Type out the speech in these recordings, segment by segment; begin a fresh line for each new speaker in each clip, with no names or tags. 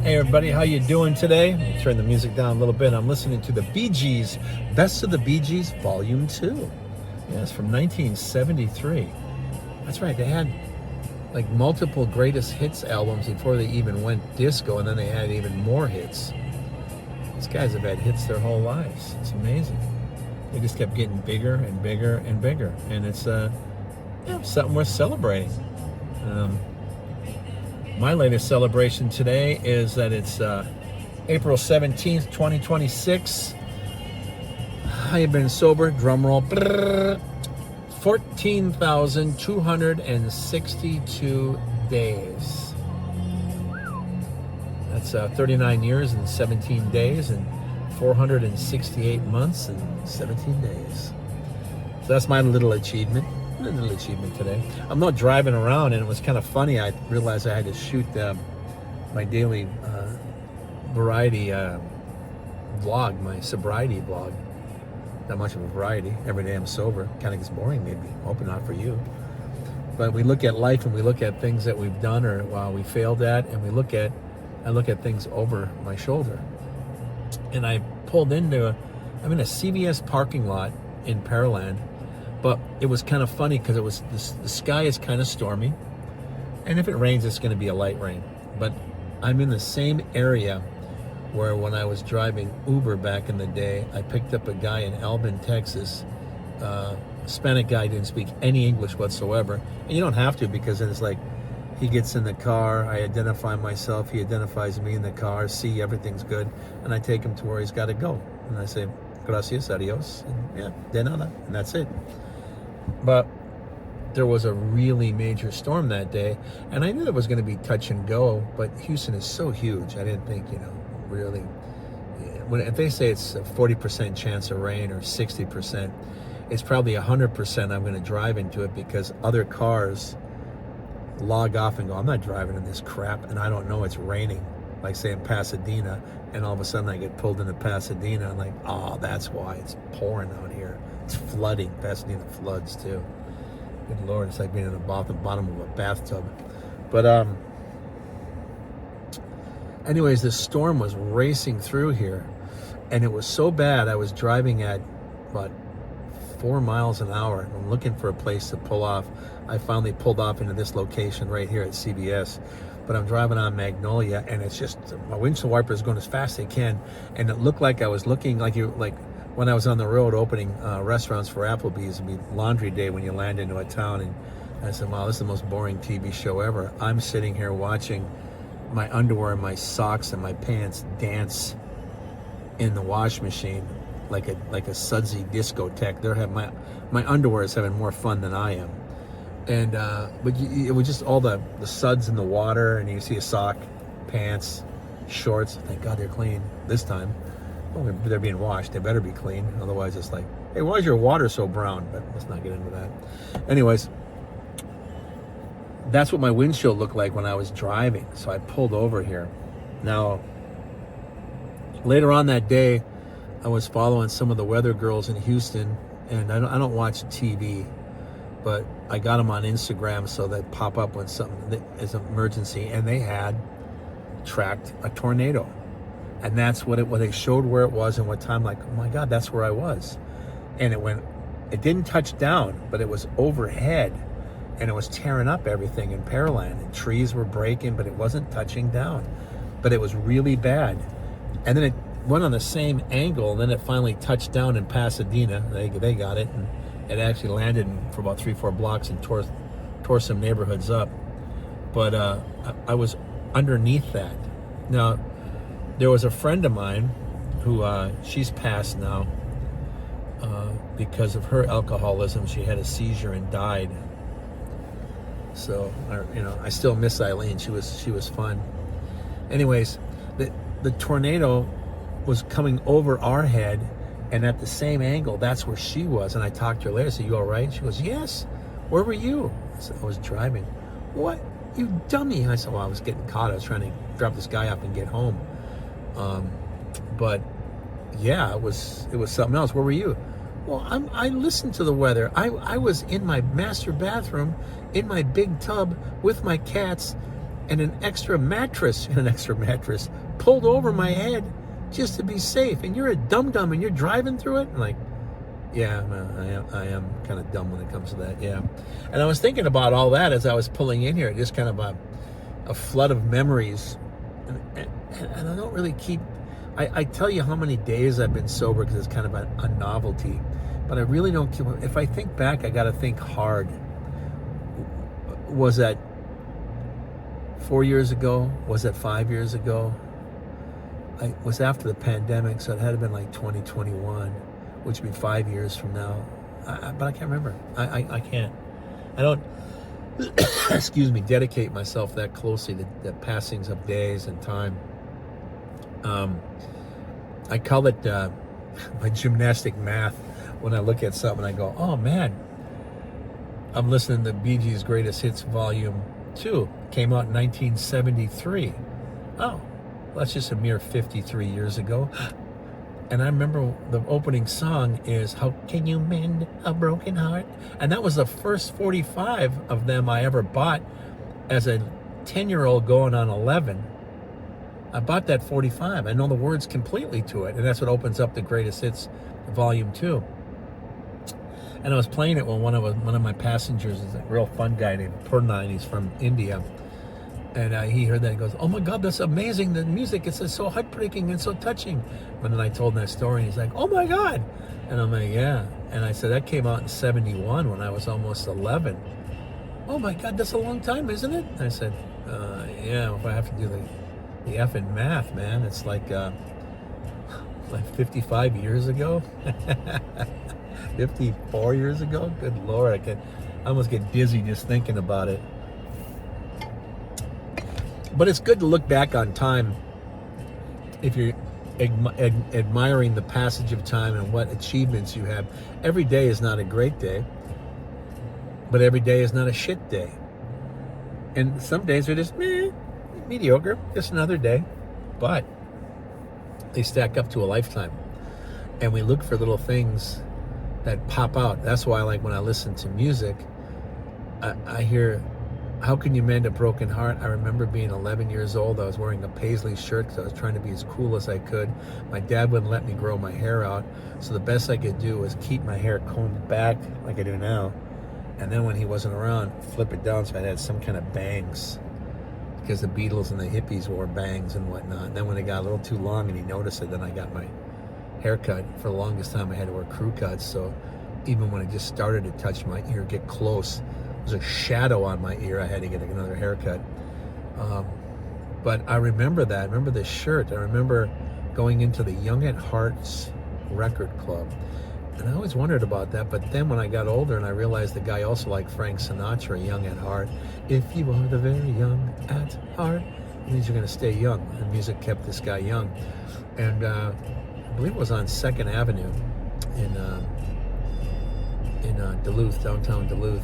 Hey everybody, how you doing today? Let me turn the music down a little bit. I'm listening to the Bee Gees, Best of the Bee Gees, Volume 2. Yes, from 1973. That's right, they had like multiple greatest hits albums before they even went disco, and then they had even more hits. These guys have had hits their whole lives. It's amazing. They just kept getting bigger and bigger and bigger, and it's something worth celebrating. My latest celebration today is that it's April 17th, 2026. I have been sober, drum roll, 14,262 days. That's 39 years and 17 days and 468 months and 17 days. So that's my little achievement. A little achievement today. I'm not driving around, and it was kind of funny. I realized I had to shoot my daily variety vlog, my sobriety vlog. Not much of a variety. Every day I'm sober. Kind of gets boring, maybe. Hoping not for you. But we look at life and we look at things that we've done or we failed at, and I look at things over my shoulder. And I pulled I'm in a CVS parking lot in Pearland. But it was kind of funny because the sky is kind of stormy, and if it rains, it's going to be a light rain. But I'm in the same area where when I was driving Uber back in the day, I picked up a guy in Albin, Texas. Hispanic guy, didn't speak any English whatsoever, and you don't have to, because it's like he gets in the car, I identify myself, he identifies me in the car, see everything's good, and I take him to where he's got to go, and I say gracias, adios, and de nada, and that's it. But there was a really major storm that day, and I knew it was going to be touch and go, but Houston is so huge, I didn't think, really. If they say it's a 40% chance of rain or 60%, it's probably 100% I'm going to drive into it, because other cars log off and go, I'm not driving in this crap, and I don't know it's raining, like say in Pasadena, and all of a sudden I get pulled into Pasadena. I'm like, oh, that's why it's pouring out here. It's flooding. Pasadena floods too. Good Lord, it's like being in the bottom of a bathtub. But anyways, this storm was racing through here, and it was so bad. I was driving at about 4 miles an hour. I'm looking for a place to pull off. I finally pulled off into this location right here at CBS. But I'm driving on Magnolia, and it's just, my windshield wiper is going as fast as they can, and it looked like I was looking like when I was on the road opening restaurants for Applebee's. It'd be laundry day when you land into a town, and I said, wow, this is the most boring TV show ever. I'm sitting here watching my underwear and my socks and my pants dance in the wash machine like a sudsy discotheque. My underwear is having more fun than I am. And but it was just all the suds in the water, and you see a sock, pants, shorts. Thank God they're clean this time. Well, they're being washed. They better be clean. Otherwise, it's like, hey, why is your water so brown? But let's not get into that. Anyways, that's what my windshield looked like when I was driving. So I pulled over here. Now, later on that day, I was following some of the weather girls in Houston, and I don't watch TV, but I got them on Instagram so they pop up when something is an emergency, and they had tracked a tornado. And that's what they showed where it was and what time. Like, oh my God, that's where I was. And it didn't touch down, but it was overhead, and it was tearing up everything in Pearland, and trees were breaking, but it wasn't touching down. But it was really bad. And then it went on the same angle, and then it finally touched down in Pasadena. They got it, and it actually landed for about 3-4 blocks and tore some neighborhoods up. But I was underneath that. Now, there was a friend of mine who she's passed now because of her alcoholism. She had a seizure and died. So I still miss Eileen. She was fun. Anyways, the tornado was coming over our head, and at the same angle, that's where she was. And I talked to her later. I said, "You all right?" She goes, "Yes." "Where were you?" I said, "I was driving." "What? You dummy." I said, "Well, I was getting caught. I was trying to drop this guy off and get home." But yeah, it was something else. "Where were you?" "Well, I listened to the weather. I was in my master bathroom in my big tub with my cats, and an extra mattress pulled over my head just to be safe. And you're a dum-dum and you're driving through it? And like, yeah, I am kind of dumb when it comes to that, yeah. And I was thinking about all that as I was pulling in here, just kind of a flood of memories. And I don't really keep, I tell you how many days I've been sober because it's kind of a novelty, but I really don't keep, if I think back, I got to think hard. Was that 4 years ago? Was that 5 years ago? It was after the pandemic, so it had to have been like 2021, which would be 5 years from now. But I can't remember. I can't. I don't, excuse me, dedicate myself that closely to the passings of days and time. I call it my gymnastic math. When I look at something, I go, oh man, I'm listening to Bee Gees' Greatest Hits Volume 2. Came out in 1973. Oh, that's just a mere 53 years ago. And I remember the opening song is How Can You Mend a Broken Heart? And that was the first 45 of them I ever bought as a 10-year-old going on 11. I bought that 45. I know the words completely to it. And that's what opens up the Greatest Hits Volume 2. And I was playing it when one of my passengers is a real fun guy named Purnai, and he's from India. And he heard that and goes, oh my God, that's amazing. The music, it's so heartbreaking and so touching. And then I told him that story and he's like, oh my God. And I'm like, yeah. And I said, that came out in 71 when I was almost 11. Oh my God, that's a long time, isn't it? And I said, yeah, if I have to do the effing math, man, it's like 55 years ago. 54 years ago? Good Lord, I almost get dizzy just thinking about it. But it's good to look back on time if you're admiring the passage of time and what achievements you have. Every day is not a great day, but every day is not a shit day. And some days are just mediocre, just another day, but they stack up to a lifetime. And we look for little things that pop out. That's why, like, when I listen to music, I hear, how can you mend a broken heart? I remember being 11 years old. I was wearing a paisley shirt because I was trying to be as cool as I could. My dad wouldn't let me grow my hair out, so the best I could do was keep my hair combed back like I do now, and then when he wasn't around, flip it down so I had some kind of bangs, because the Beatles and the hippies wore bangs and whatnot. And then when it got a little too long and he noticed it, then I got my haircut. For the longest time I had to wear crew cuts, so even when it just started to touch my ear, get close, there was a shadow on my ear, I had to get another haircut. But I remember that. I remember this shirt. I remember going into the Young at Heart's record club, and I always wondered about that. But then when I got older and I realized the guy also liked Frank Sinatra, Young at Heart. If you are the very young at heart, it means you're going to stay young. And music kept this guy young. And I believe it was on 2nd Avenue in Duluth, downtown Duluth.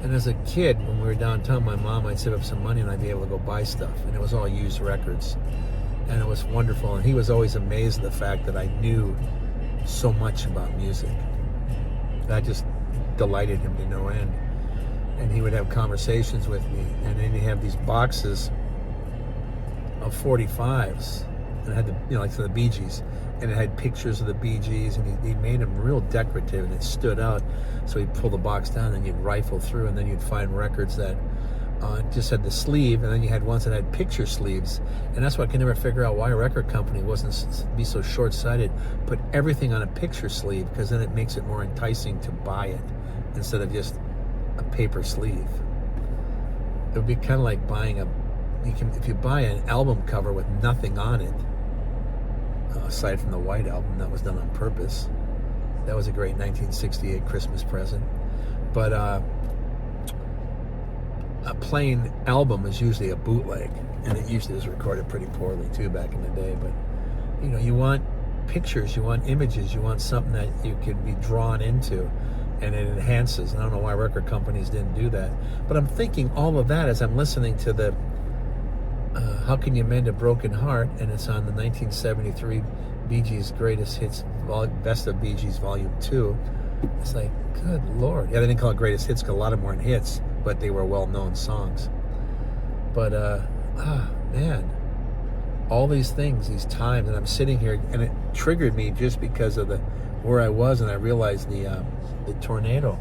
And as a kid, when we were downtown, my mom might save up some money and I'd be able to go buy stuff. And it was all used records. And it was wonderful. And he was always amazed at the fact that I knew so much about music. That just delighted him to no end. And he would have conversations with me. And then he'd have these boxes of 45s. And it had like the Bee Gees. And it had pictures of the Bee Gees, and he made them real decorative, and it stood out. So he'd pull the box down, and you'd rifle through, and then you'd find records that just had the sleeve, and then you had ones that had picture sleeves. And that's what I can never figure out, why a record company wasn't be so short-sighted. Put everything on a picture sleeve, because then it makes it more enticing to buy it instead of just a paper sleeve. It would be kind of like buying if you buy an album cover with nothing on it, aside from the White Album, that was done on purpose. That was a great 1968 Christmas present. But a plain album is usually a bootleg, and it usually was recorded pretty poorly too back in the day. But you want pictures, you want images, you want something that you can be drawn into, and it enhances. And I don't know why record companies didn't do that. But I'm thinking all of that as I'm listening to the How Can You Mend a Broken Heart, and it's on the 1973 Bee Gees Greatest Hits, Best of Bee Gees Volume 2. It's like, good Lord. Yeah, they didn't call it Greatest Hits because a lot of them weren't hits, but they were well-known songs. But man, all these things, these times, and I'm sitting here, and it triggered me just because of where I was, and I realized the tornado.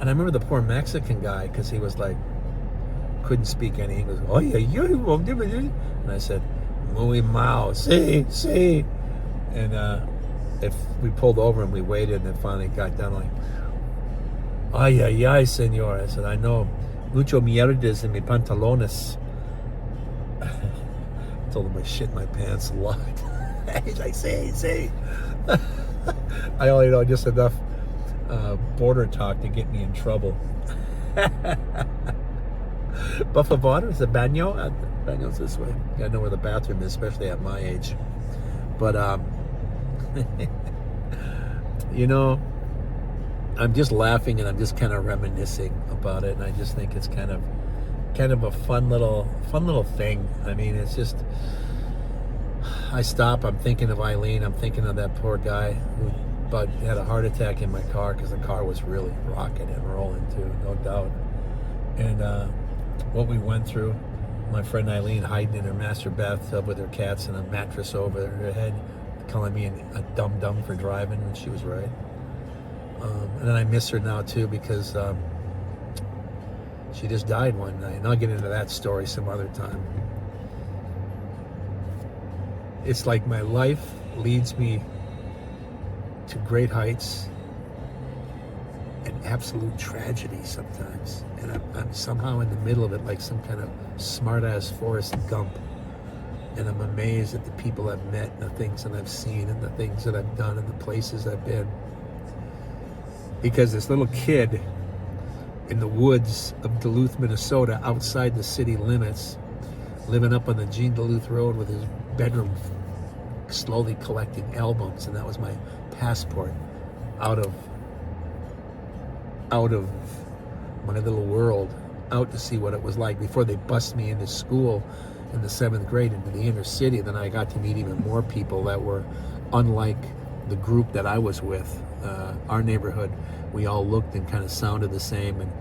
And I remember the poor Mexican guy, because he was like, couldn't speak any English. Oh yeah, and I said, "Muy mal, sí." And if we pulled over and we waited, and it finally got done, like, "Ay, señor." I said, "I know mucho mierdas en mi pantalones." I told him I shit my pants a lot. He's like, "Sí." I only know just enough border talk to get me in trouble. But for water, is it baño? Baño's this way. You gotta know where the bathroom is, especially at my age. But you know, I'm just laughing and I'm just kind of reminiscing about it, and I just think it's kind of a fun little thing. I mean, it's just, I stop, I'm thinking of Eileen, I'm thinking of that poor guy who had a heart attack in my car, because the car was really rocking and rolling too, no doubt. And what we went through, my friend Eileen hiding in her master bathtub with her cats and a mattress over her head, calling me a dumb for driving, and she was right. And then I miss her now too, because she just died one night, and I'll get into that story some other time. It's like my life leads me to great heights and absolute tragedy sometimes, and I'm somehow in the middle of it, like some kind of smart-ass Forrest Gump, and I'm amazed at the people I've met, and the things that I've seen, and the things that I've done, and the places I've been. Because this little kid in the woods of Duluth, Minnesota, outside the city limits, living up on the Jean Duluth Road with his bedroom, slowly collecting albums, and that was my passport out of my little world, out to see what it was like before they bust me into school in the 7th grade into the inner city. Then I got to meet even more people that were unlike the group that I was with. Our neighborhood, we all looked and kind of sounded the same, and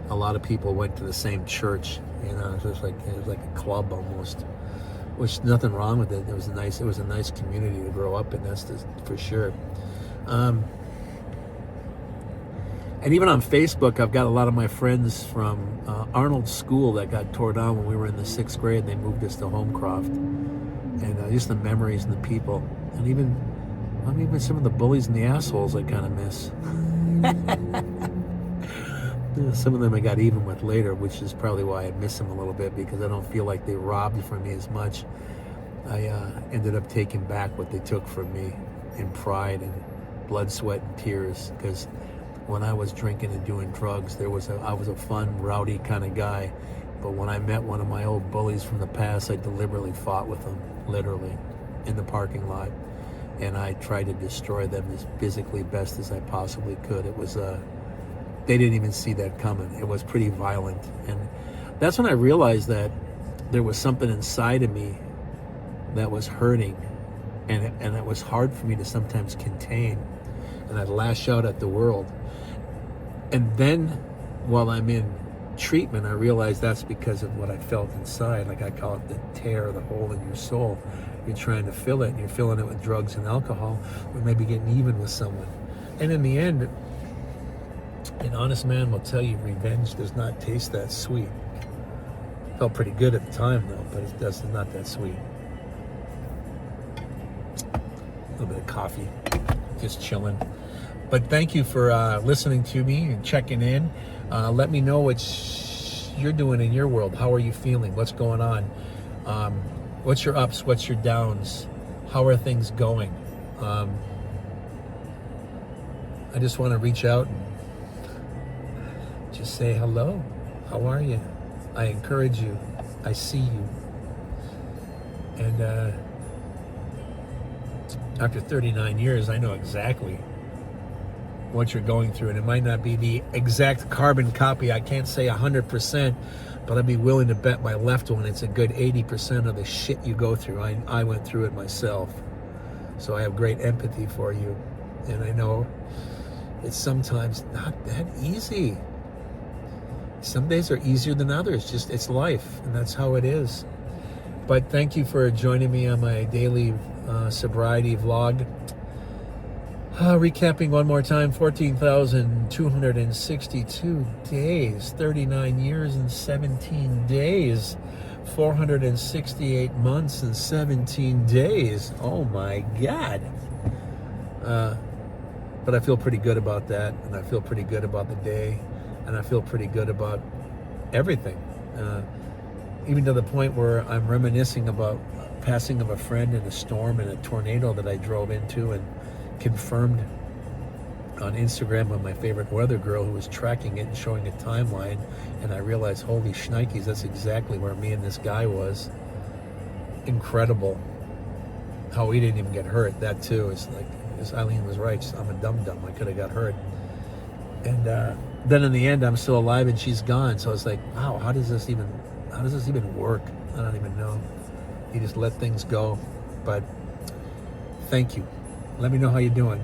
a lot of people went to the same church. You know, it was like a club almost, which nothing wrong with it. It was a nice community to grow up in. That's for sure. And even on Facebook, I've got a lot of my friends from Arnold School that got tore down when we were in the 6th grade, and they moved us to Homecroft. And just the memories and the people, and even some of the bullies and the assholes I kind of miss. Some of them I got even with later, which is probably why I miss them a little bit, because I don't feel like they robbed from me as much. I ended up taking back what they took from me in pride and blood, sweat, and tears, because when I was drinking and doing drugs, I was a fun, rowdy kind of guy. But when I met one of my old bullies from the past, I deliberately fought with them, literally, in the parking lot. And I tried to destroy them as physically best as I possibly could. It was, they didn't even see that coming. It was pretty violent. And that's when I realized that there was something inside of me that was hurting. And it was hard for me to sometimes contain. And I'd lash out at the world. And then, while I'm in treatment, I realized that's because of what I felt inside. Like I call it the tear, the hole in your soul. You're trying to fill it, and you're filling it with drugs and alcohol, or maybe getting even with someone. And in the end, an honest man will tell you revenge does not taste that sweet. Felt pretty good at the time, though, but it's not that sweet. A little bit of coffee, just chilling. But thank you for listening to me and checking in. Let me know what you're doing in your world. How are you feeling? What's going on? What's your ups? What's your downs? How are things going? I just want to reach out and just say hello. How are you? I encourage you. I see you. And after 39 years, I know exactly what you're going through, and it might not be the exact carbon copy. I can't say 100%, but I'd be willing to bet my left one it's a good 80% of the shit you go through. I went through it myself, so I have great empathy for you, and I know it's sometimes not that easy. some days are easier than others. Just, it's life, and that's how it is. But thank you for joining me on my daily sobriety vlog. Recapping one more time, 14,262 days, 39 years and 17 days, 468 months and 17 days. Oh my God. But I feel pretty good about that, and I feel pretty good about the day, and I feel pretty good about everything. Even to the point where I'm reminiscing about passing of a friend in a storm and a tornado that I drove into, and confirmed on Instagram by my favorite weather girl who was tracking it and showing a timeline, and I realized, holy shnikes, that's exactly where me and this guy was. Incredible how we didn't even get hurt. That too is like, as Eileen was right, I'm a dum-dum, I could have got hurt. And then in the end, I'm still alive and she's gone. So it's like, wow, how does this even work? I don't even know. You just let things go. But thank you. Let me know how you're doing.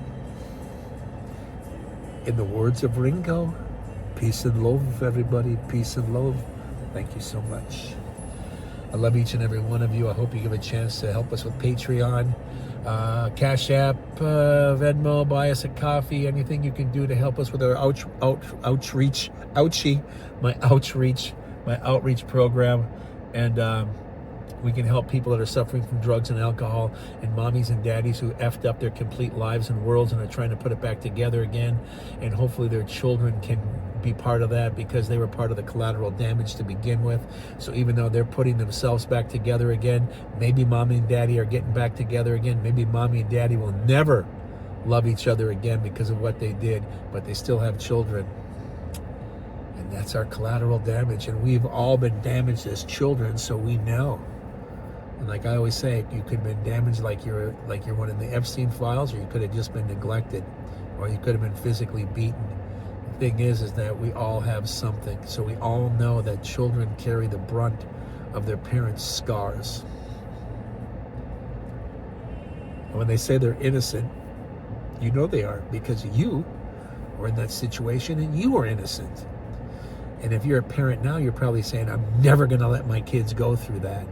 In the words of Ringo, peace and love, everybody. Peace and love. Thank you so much. I love each and every one of you. I hope you give a chance to help us with Patreon, Cash App, Venmo, buy us a coffee, anything you can do to help us with our outreach program. And we can help people that are suffering from drugs and alcohol, and mommies and daddies who effed up their complete lives and worlds and are trying to put it back together again. And hopefully their children can be part of that, because they were part of the collateral damage to begin with. So even though they're putting themselves back together again, maybe mommy and daddy are getting back together again. Maybe mommy and daddy will never love each other again because of what they did, but they still have children. And that's our collateral damage. And we've all been damaged as children, so we know. And like I always say, you could have been damaged like you're one in the Epstein files, or you could have just been neglected, or you could have been physically beaten. The thing is that we all have something. So we all know that children carry the brunt of their parents' scars. And when they say they're innocent, you know they are, because you were in that situation and you were innocent. And if you're a parent now, you're probably saying, I'm never going to let my kids go through that.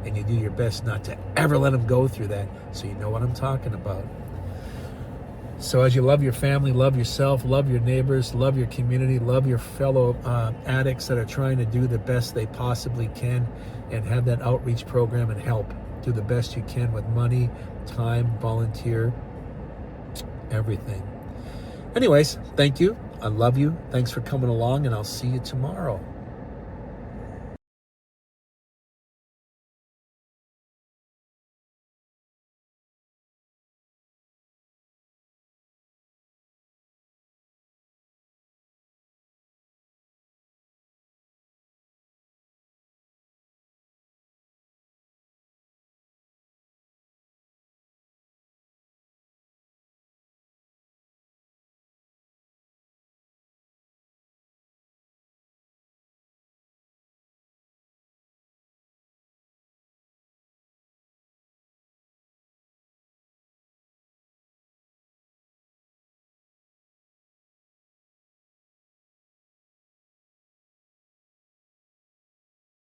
And you do your best not to ever let them go through that. So you know what I'm talking about. So as you love your family, love yourself, love your neighbors, love your community, love your fellow addicts that are trying to do the best they possibly can, and have that outreach program and help. Do the best you can with money, time, volunteer, everything. Anyways, thank you. I love you. Thanks for coming along, and I'll see you tomorrow.